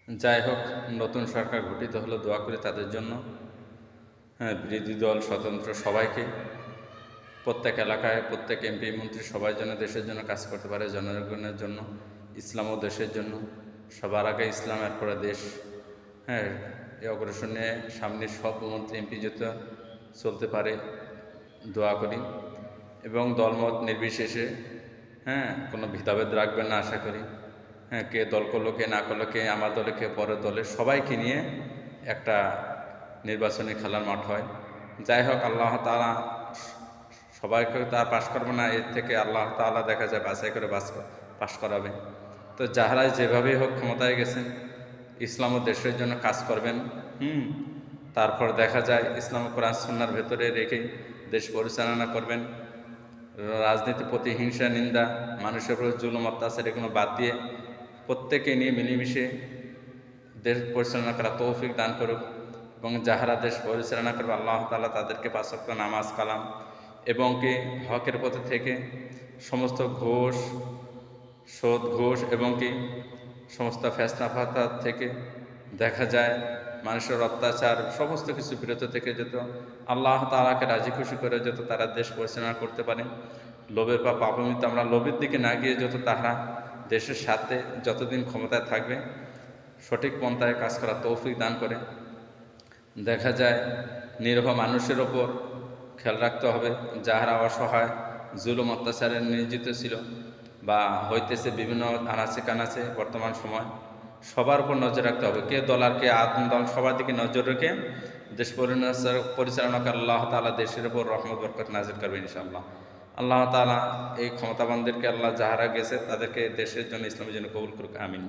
যাই হোক, নতুন সরকার গঠিত হলো, দোয়া করি তাদের জন্য। হ্যাঁ, বিরোধী দল স্বতন্ত্র সবাইকে, প্রত্যেক এলাকায় প্রত্যেক এমপি মন্ত্রী সবাই যেন দেশের জন্য কাজ করতে পারে, জনগণের জন্য, ইসলাম ও দেশের জন্য। সবার আগে ইসলাম, এরপরে দেশ। হ্যাঁ, এই অগ্রসর নিয়ে সামনে সব মন্ত্রী এমপি যেতে চলতে পারে, দোয়া করি। এবং দলমত নির্বিশেষে হ্যাঁ, কোনো ভেদাভেদ রাখবেন না আশা করি। হ্যাঁ, কে দল করলো, কে না করলো, কে আমার দলে, কে পরের দলে, সবাইকে নিয়ে একটা নির্বাচনী খেলার মাঠ হয়। যাই হোক, আল্লাহ তাআলা সবাইকে তার পাশ করবে না, এর থেকে আল্লাহ তাআলা দেখা যায় বাছাই করে পাশ করাবে। তো যাহারাই যেভাবেই হোক ক্ষমতায় গেছেন, ইসলাম ও দেশের জন্য কাজ করবেন। তারপর দেখা যায় ইসলাম ও কোরআন সুন্নাহর ভেতরে রেখেই দেশ পরিচালনা করবেন। রাজনীতি, প্রতিহিংসা, নিন্দা, মানুষের উপর জুলুম, অত্যাচার এগুলো বাদ দিয়ে প্রত্যেকে নিয়ে মিলেমিশে দেশ পরিচালনা করা তৌফিক দান করুক। এবং যাহারা দেশ পরিচালনা করবে, আল্লাহ তাআলা তাদেরকে ৫ ওয়াক্ত নামাজ কালাম এবং কি হকের পথে থেকে সমস্ত ঘোষ, সুদ, ঘুষ এবং কি সমস্ত ফেসনা ফাসাদ থেকে দেখা যায় মানুষের অত্যাচার, সমস্ত কিছু বিরত থেকে যেত আল্লাহ তাআলাকে রাজি খুশি করে যত তারা দেশ পরিচালনা করতে পারে। লোভের বা পাপামিতে আমরা লোভের দিকে না গিয়ে যত তাহারা দেশের সাথে যতদিন ক্ষমতায় থাকবে সঠিক পন্থায় কাজ করা তৌফিক দান করে। দেখা যায় নিরীহ মানুষের ওপর খেয়াল রাখতে হবে, যাহারা অসহায়, জুলুম অত্যাচারে নিয়োজিত ছিল বা হইতেছে বিভিন্ন আনাচে কানাচে বর্তমান সময়, সবার উপর নজর রাখতে হবে। কে দল আর কে আদম দল, সবার দিকে নজর রেখে দেশ পরিচালনা করে আল্লাহ তাআলা দেশের উপর রহমত বরকত নাজিল করবে ইনশাআল্লাহ। আল্লাহ তাআলা এই ক্ষমতাবানদেরকে, আল্লাহ যাহারা গেছে তাদেরকে দেশের জন্য, ইসলামের জন্য কবুল করুক, আমিন।